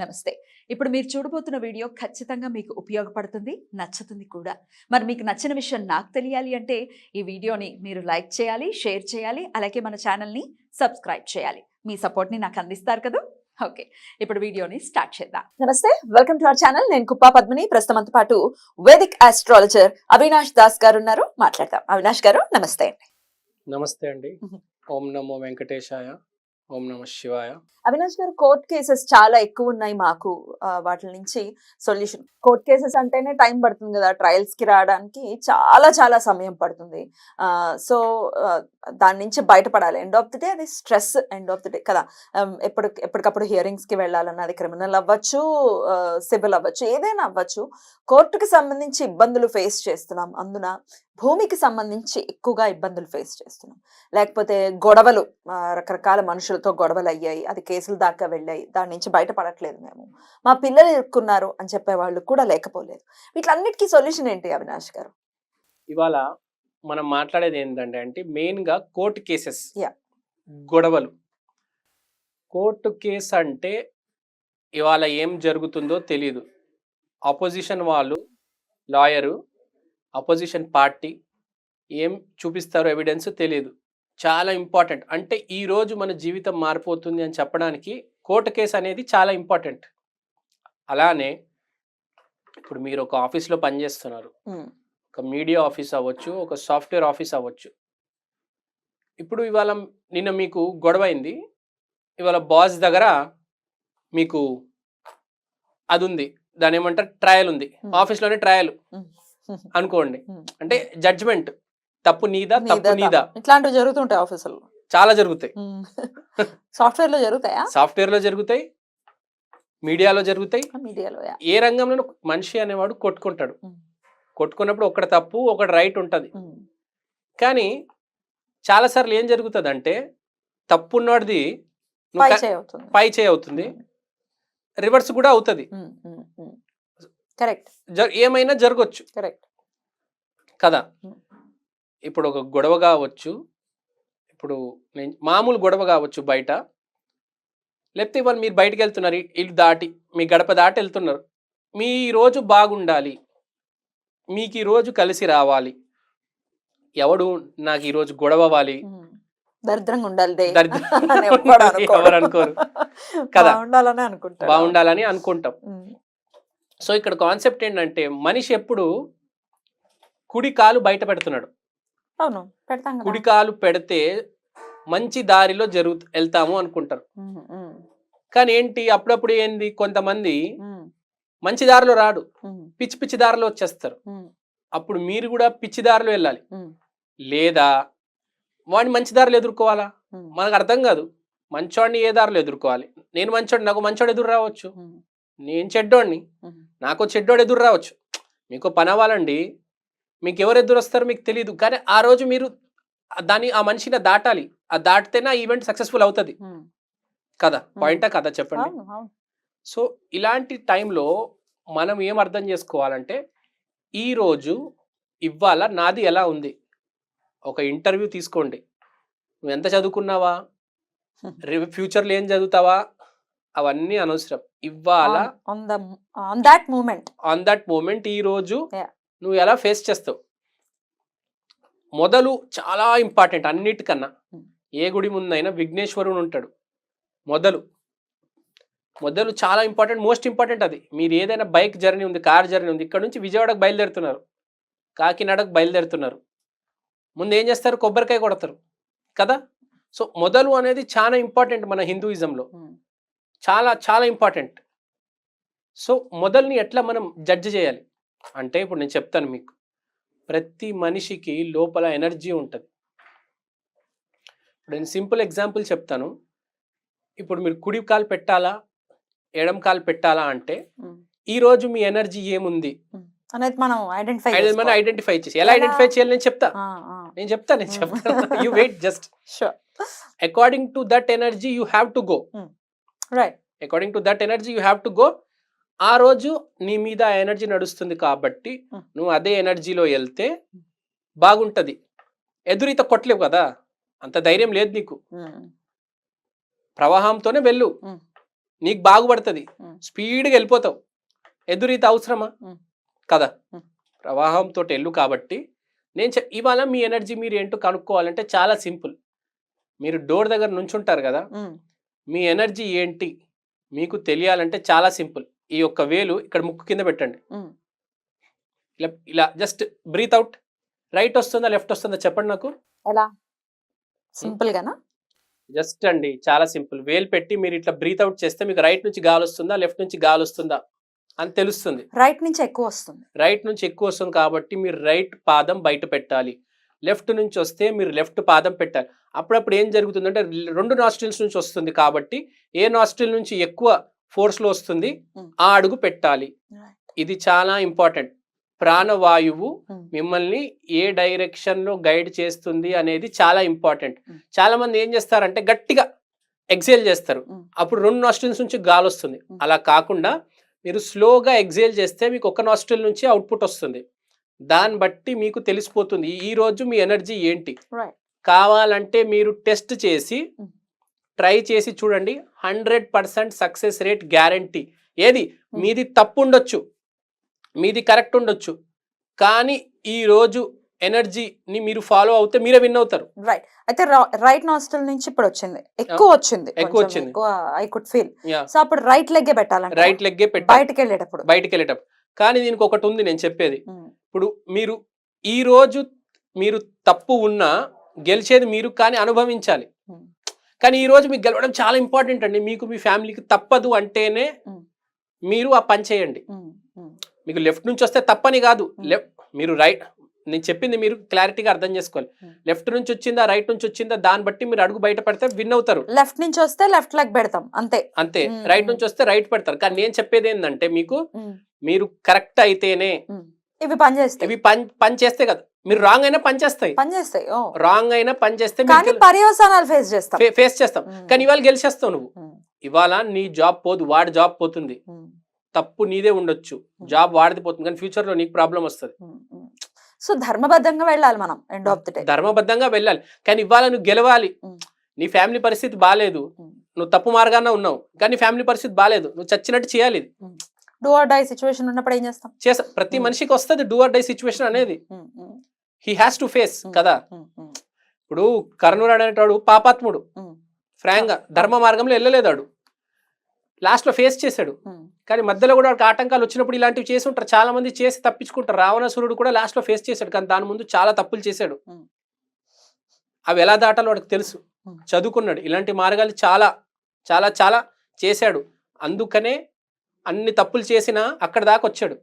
నమస్తే. ఇప్పుడు మీరు చూడబోతున్న వీడియో ఖచ్చితంగా మీకు ఉపయోగపడుతుంది, నచ్చుతుంది కూడా. మరి మీకు నచ్చిన విషయం నాకు తెలియాలి అంటే ఈ వీడియోని మీరు లైక్ చేయాలి, షేర్ చేయాలి, అలాగే మన ఛానల్‌ని సబ్స్క్రైబ్ చేయాలి. మీ సపోర్ట్‌ని నాకు అందిస్తారు కదూ! ఓకే. ఇప్పుడు వీడియోని స్టార్ట్ చేద్దాం. నమస్తే. Welcome to our channel. నేను కుప్పా పద్మిని. ప్రస్తుతంతో పాటు వేదిక్ ఆస్ట్రాలజర్ అవినాష్ దాస్ గారు ఉన్నారు. మాట్లాడదాం. అవినాష్ గారు నమస్తే అండి. నమస్తే అండి. ఓం నమో వెంకటేశాయ. ఓం నమ శివాయ. అవినాష్ గారు, కోర్ట్ కేసెస్ చాలా ఎక్కువ ఉన్నాయి మాకు. వాటి నుంచి సొల్యూషన్, కోర్ట్ కేసెస్ అంటేనే టైం పడుతుంది కదా, ట్రయల్స్ కి రావడానికి చాలా చాలా సమయం పడుతుంది. సో దాని నుంచి బయటపడాలి. ఎండ్ ఆఫ్ ది డే అది stress, end of the day కదా. ఎప్పటికప్పుడు హియరింగ్స్ కి వెళ్ళాలన్న, అది క్రిమినల్ అవ్వచ్చు, సివిల్ అవ్వచ్చు, ఏదైనా అవ్వచ్చు. కోర్టుకి సంబంధించి ఇబ్బందులు ఫేస్ చేస్తున్నాం. అందున భూమికి సంబంధించి ఎక్కువగా ఇబ్బందులు ఫేస్ చేస్తున్నాం. లేకపోతే గొడవలు, రకరకాల మనుషులతో గొడవలు అయ్యాయి, అది కేసులు దాకా వెళ్ళాయి, దాని నుంచి బయటపడట్లేదు మేము, మా పిల్లలు ఇరుక్కున్నారు అని చెప్పే వాళ్ళు కూడా లేకపోలేదు. వీటిలన్నిటికీ సొల్యూషన్ ఏంటి అవినాష్ గారు? ఇవాళ మనం మాట్లాడేది ఏంటంటే మెయిన్ గా కోర్టు కేసెస్, Yeah. గొడవలు. కోర్టు కేసు అంటే ఇవాళ ఏం జరుగుతుందో తెలియదు. ఆపోజిషన్ వాళ్ళు, లాయరు, అపోజిషన్ పార్టీ ఏం చూపిస్తారో ఎవిడెన్స్ తెలియదు. చాలా ఇంపార్టెంట్. అంటే ఈ రోజు మన జీవితం మారిపోతుంది అని చెప్పడానికి కోర్టు కేసు అనేది చాలా ఇంపార్టెంట్. అలానే ఇప్పుడు మీరు ఒక ఆఫీస్లో పనిచేస్తున్నారు, ఒక మీడియా ఆఫీస్ అవ్వచ్చు, ఒక సాఫ్ట్వేర్ ఆఫీస్ అవ్వచ్చు. ఇప్పుడు ఇవాళ నిన్న మీకు గొడవ అయింది, ఇవాళ బాస్ దగ్గర మీకు అది ఉంది, దాని ఏమంటారు, ట్రయల్ ఉంది, ఆఫీస్లోనే ట్రయల్ అనుకోండి. అంటే జడ్జిమెంట్, తప్పు నీదా, తప్పు నీదా. ఇట్లాంటివి జరుగుతుంటాయి ఆఫీసుల్లో, చాలా జరుగుతాయి. సాఫ్ట్వేర్ లో జరుగుతాయా? సాఫ్ట్వేర్ లో జరుగుతాయి, మీడియాలో జరుగుతాయి. మీడియాలో ఏ రంగంలో మనిషి అనేవాడు కొట్టుకుంటాడు. కొట్టుకున్నప్పుడు ఒకటి తప్పు, ఒకటి రైట్ ఉంటుంది. కానీ చాలాసార్లు ఏం జరుగుతుంది అంటే, తప్పు ఉన్నది పై చేయి అవుతుంది, రివర్స్ కూడా అవుతుంది. కరెక్ట్. ఏమైనా జరగచ్చు. కరెక్ట్ కదా. ఇప్పుడు ఒక గొడవ కావచ్చు, ఇప్పుడు నేను మామూలు గొడవ కావచ్చు బయట, లేకపోతే ఇవాళ మీరు బయటకు వెళ్తున్నారు, ఇల్లు దాటి మీ గడప దాటి వెళ్తున్నారు. మీ రోజు బాగుండాలి, మీకు ఈరోజు కలిసి రావాలి, ఎవడు నాకు ఈరోజు గొడవ అవ్వాలి, దరిద్రంగా ఉండాలి, ఎవరు అనుకోరు కదా, బాగుండాలని అనుకుంటాం. సో ఇక్కడ కాన్సెప్ట్ ఏంటంటే, మనిషి ఎప్పుడు కుడి కాలు బయట పెడుతున్నాడు. అవును, పెడతాం. కుడి కాలు పెడితే మంచి దారిలో వెళ్తాము అనుకుంటారు. కానీ ఏంటి, అప్పుడప్పుడు ఏంది, కొంతమంది మంచి దారిలో రాడు, పిచ్చి పిచ్చి దారిలో వచ్చేస్తారు. అప్పుడు మీరు కూడా పిచ్చి దారిలో వెళ్ళాలి, లేదా వాడిని మంచి దారిలో ఎదుర్కోవాలా. మనకు అర్థం కాదు, మంచోడిని ఏ దారిలో ఎదుర్కోవాలి. నేను మంచోడు, నాకు మంచోడు ఎదురు రావచ్చు. నేను చెడ్డోడిని, నాకు చెడ్డోడు ఎదురు రావచ్చు. మీకు పని అవ్వాలండి, మీకు ఎవరు ఎదురు వస్తారో మీకు తెలియదు. కానీ ఆ రోజు మీరు ఆ మనిషిని దాటాలి, ఆ దాటితేనే ఆ ఈవెంట్ సక్సెస్ఫుల్ అవుతుంది కదా. పాయింటా కదా, చెప్పండి. సో ఇలాంటి టైంలో మనం ఏం అర్థం చేసుకోవాలంటే, ఈరోజు ఇవాళ నాది ఎలా ఉంది. ఒక ఇంటర్వ్యూ తీసుకోండి, నువ్వు ఎంత చదువుకున్నావా, ఫ్యూచర్లో ఏం చదువుతావా, అవన్నీ అనవసరం. ఇవాళ ఆన్ దట్ మూమెంట్ ఈ రోజు నువ్వు ఎలా ఫేస్ చేస్తావు. మొదలు చాలా ఇంపార్టెంట్ అన్నిటికన్నా. ఏ గుడి ముందైనా విఘ్నేశ్వరుడు ఉంటాడు. మొదలు చాలా ఇంపార్టెంట్, మోస్ట్ ఇంపార్టెంట్. అది మీరు ఏదైనా బైక్ జర్నీ ఉంది, కార్ జర్నీ ఉంది, ఇక్కడ నుంచి విజయవాడకు బయలుదేరుతున్నారు, కాకినాడకు బయలుదేరుతున్నారు, ముందు ఏం చేస్తారు, కొబ్బరికాయ కొడతారు కదా. సో మొదలు అనేది చాలా ఇంపార్టెంట్ మన హిందూయిజంలో, చాలా చాలా ఇంపార్టెంట్. సో మొదల్ని ఎట్లా మనం జడ్జి చేయాలి అంటే, ఇప్పుడు నేను చెప్తాను మీకు, ప్రతి మనిషికి లోపల ఎనర్జీ ఉంటుంది. ఇప్పుడు నేను సింపుల్ ఎగ్జాంపుల్ చెప్తాను. ఇప్పుడు మీరు కుడి కాలు పెట్టాలా, ఎడం కాలు పెట్టాలా అంటే, ఈరోజు మీ ఎనర్జీ ఏముంది అనేది మనం ఐడెంటిఫై చేసి, ఎలా ఐడెంటిఫై చేయాలి నేను చెప్తాను. You wait just. According to that energy you have to go. Right. According to that energy you have to go. ఆ రోజు నీ మీద ఎనర్జీ నడుస్తుంది కాబట్టి నువ్వు అదే ఎనర్జీలో వెళ్తే బాగుంటది. ఎదురీత కొట్టలేవు కదా, అంత ధైర్యం లేదు నీకు. ప్రవాహంతోనే వెళ్ళు. నీకు బాగుపడుతుంది, స్పీడ్గా వెళ్ళిపోతావు. ఎదురీత అవసరమా కదా? ప్రవాహంతో వెళ్ళు. కాబట్టి నేను ఇవాళ మీ ఎనర్జీ మీరు ఏంటో కనుక్కోవాలంటే చాలా సింపుల్. మీరు డోర్ దగ్గర నుంచుంటారు కదా, మీ ఎనర్జీ ఏంటి మీకు తెలియాలంటే చాలా సింపుల్. ఈ యొక్క వేలు ఇక్కడ ముక్కు కింద పెట్టండి. ఇలా ఇలా జస్ట్ బ్రీత్ అవుట్. రైట్ వస్తుందా లెఫ్ట్ వస్తుందా చెప్పండి నాకు. ఎలా? సింపుల్ గానా? జస్ట్ అండి, చాలా సింపుల్. వేలు పెట్టి మీరు ఇట్లా బ్రీత్ అవుట్ చేస్తే మీకు రైట్ నుంచి గాలి వస్తుందా లెఫ్ట్ నుంచి గాలి వస్తుందా అని తెలుస్తుంది. రైట్ నుంచి ఎక్కువ వస్తుంది. రైట్ నుంచి ఎక్కువ వస్తుంది కాబట్టి మీరు రైట్ పాదం బయట పెట్టాలి. లెఫ్ట్ నుంచి వస్తే మీరు లెఫ్ట్ పాదం పెట్టాలి. అప్పుడప్పుడు ఏం జరుగుతుందంటే 2 నాస్ట్రిల్స్ నుంచి వస్తుంది కాబట్టి ఏ నాస్ట్రిల్ నుంచి ఎక్కువ ఫోర్స్లో వస్తుంది ఆ అడుగు పెట్టాలి. ఇది చాలా ఇంపార్టెంట్. ప్రాణవాయువు మిమ్మల్ని ఏ డైరెక్షన్ లో గైడ్ చేస్తుంది అనేది చాలా ఇంపార్టెంట్. చాలా మంది ఏం చేస్తారంటే గట్టిగా ఎక్సేల్ చేస్తారు, అప్పుడు 2 నాస్ట్రిల్స్ నుంచి గాలి వస్తుంది. అలా కాకుండా మీరు స్లోగా ఎక్సేల్ చేస్తే మీకు ఒక నాస్ట్రిల్ నుంచి అవుట్పుట్ వస్తుంది. దాన్ని బట్టి మీకు తెలిసిపోతుంది ఈ రోజు మీ ఎనర్జీ ఏంటి. కావాలంటే మీరు టెస్ట్ చేసి ట్రై చేసి చూడండి. 100% సక్సెస్ రేట్ గ్యారంటీ. ఏది మీది తప్పు ఉండొచ్చు, మీది కరెక్ట్ ఉండొచ్చు, కానీ ఈ రోజు ఎనర్జీని మీరు ఫాలో అవుతే మీరే విన్ అవుతారు. రైట్. అయితే రైట్ నాస్ట్రిల్ నుంచి ఇప్పుడు వచ్చింది, ఎక్కువ వచ్చింది. I could feel. సో అప్పుడు రైట్ లెగ్గే పెట్టాలంటే రైట్ లెగ్గే పెట్టాలి బయటికి వెళ్ళేటప్పుడు. కానీ దీనికి ఒకటి ఉంది నేను చెప్పేది. ఇప్పుడు మీరు ఈ రోజు మీరు తప్పు ఉన్నా గెలిచేది మీరు, కానీ అనుభవించాలి. కానీ ఈ రోజు మీకు గెలవడం చాలా ఇంపార్టెంట్ అండి. మీకు మీ ఫ్యామిలీకి తప్పదు అంటేనే మీరు ఆ పని చేయండి. మీకు లెఫ్ట్ నుంచి వస్తే తప్పని కాదు, మీరు రైట్, నేను చెప్పింది మీరు క్లారిటీగా అర్థం చేసుకోవాలి. లెఫ్ట్ నుంచి వచ్చిందా రైట్ నుంచి వచ్చిందా దాన్ని బట్టి మీరు అడుగు బయట పడితే విన్ అవుతారు. లెఫ్ట్ నుంచి వస్తే లెఫ్ట్ లెగ్ పెడతాం అంతే. రైట్ నుంచి వస్తే రైట్ పెడతారు. కానీ నేను చెప్పేది ఏంటంటే మీకు మీరు కరెక్ట్ అయితేనే ఇవి పని చేస్తే కదా. మీరు రాంగ్ అయినా పని చేస్తాయి, రాంగ్ అయినా పని చేస్తే పర్యవసానాలు ఫేస్ చేస్తాం. కానీ ఇవాళ గెలిచేస్తావు నువ్వు. ఇవాళ నీ జాబ్ పోదు, వాడి జాబ్ పోతుంది. తప్పు నీదే ఉండొచ్చు, జాబ్ వాడిది పోతుంది, కానీ ఫ్యూచర్ లో నీకు ప్రాబ్లం వస్తుంది. సో ధర్మబద్ధంగా వెళ్ళాలి మనం. ఎండ్ ఆఫ్ ది డే ధర్మబద్ధంగా వెళ్ళాలి. కానీ ఇవాళ నువ్వు గెలవాలి. నీ ఫ్యామిలీ పరిస్థితి బాగాలేదు, నువ్వు తప్పు మార్గాన ఉన్నావు, కానీ ఫ్యామిలీ పరిస్థితి బాగాలేదు, నువ్వు చచ్చినట్టు చేయాలి. డూ ఆర్ డై సిచ్యువేషన్ ఉన్నప్పుడు ఏం చేస్తాం? ప్రతి మనిషికి వస్తుంది డూ ఆర్ డై సిచ్యువేషన్ అనేది. హీ హ్యాస్ టు ఫేస్ కదా. ఇప్పుడు కర్ణుడు అనేటాడు పాపాత్ముడు, ఫ్రాంక్ గా ధర్మ మార్గంలో వెళ్ళలేదాడు, లాస్ట్ లో ఫేస్ చేశాడు. కానీ మధ్యలో కూడా ఆటంకాలు వచ్చినప్పుడు ఇలాంటివి చేసి ఉంటారు, చాలా మంది చేసి తప్పించుకుంటారు. రావణాసురుడు కూడా లాస్ట్ లో ఫేస్ చేశాడు, కానీ దాని ముందు చాలా తప్పులు చేశాడు. అవి ఎలా దాటాలో వాడికి తెలుసు, చదువుకున్నాడు. ఇలాంటి మార్గాలు చాలా చాలా చాలా చేశాడు. అందుకనే అన్ని తప్పులు చేసినా అక్కడ దాకా వచ్చాడు.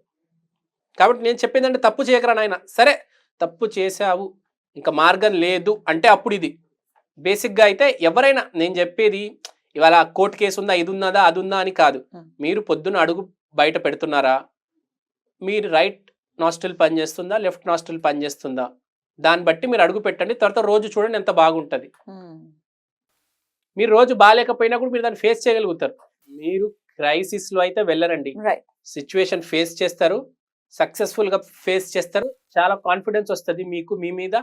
కాబట్టి నేను చెప్పిందంటే తప్పు చేయకరా నాయన. సరే తప్పు చేశావు, ఇంకా మార్గం లేదు అంటే అప్పుడు ఇది బేసిక్గా. అయితే ఎవరైనా నేను చెప్పేది ఇవాళ కోర్టు కేసు ఉందా, ఇది ఉన్నదా, అది ఉందా అని కాదు. మీరు పొద్దున్న అడుగు బయట పెడుతున్నారా, మీరు రైట్ నాస్ట్రిల్ పనిచేస్తుందా లెఫ్ట్ నాస్ట్రిల్ పనిచేస్తుందా, దాన్ని బట్టి మీరు అడుగు పెట్టండి. తర్వాత రోజు చూడండి ఎంత బాగుంటుంది. మీరు రోజు బాగాలేకపోయినా కూడా మీరు దాన్ని ఫేస్ చేయగలుగుతారు. మీరు క్రైసిస్ లో అయితే వెళ్ళరండి, సిచ్యువేషన్ ఫేస్ చేస్తారు, సక్సెస్ఫుల్ గా ఫేస్ చేస్తారు. చాలా కాన్ఫిడెన్స్ వస్తుంది మీకు మీ మీద.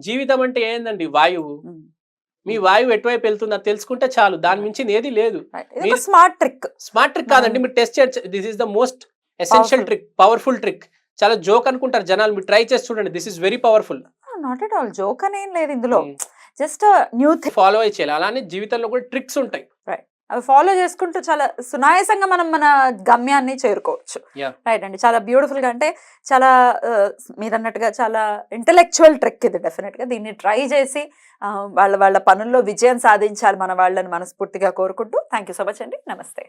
జీవితం అంటే ఏందండి, వాయువు. మీ వాయువు ఎటువైపు వెళ్తుందో తెలుసుకుంటే చాలు, దాని మించి ఏది లేదు. స్మార్ట్ ట్రిక్ కాదండి, మీరు టెస్ట్ చేయొచ్చు. This is the most essential trick, powerful trick. చాలా జోక్ అనుకుంటారు జనాలు, మీరు ట్రై చేసి చూడండి. This is very powerful. Not at all joke అనేం లేదు ఇందులో, జస్ట్ న్యూ థింగ్ ఫాలో అయి చేయాలి. అలానే జీవితంలో కూడా ట్రిక్స్ ఉంటాయి, అవి ఫాలో చేసుకుంటూ చాలా సునాయాసంగా మనం మన గమ్యాన్ని చేరుకోవచ్చు. రైట్ అండి, చాలా బ్యూటిఫుల్ గా, అంటే చాలా మీరు అన్నట్టుగా చాలా ఇంటెలెక్చువల్ ట్రిక్ ఇది. డెఫినెట్ గా దీన్ని ట్రై చేసి వాళ్ళ పనుల్లో విజయం సాధించాలి మన వాళ్ళని మనస్ఫూర్తిగా కోరుకుంటూ థ్యాంక్ యూ సో మచ్ అండి. నమస్తే.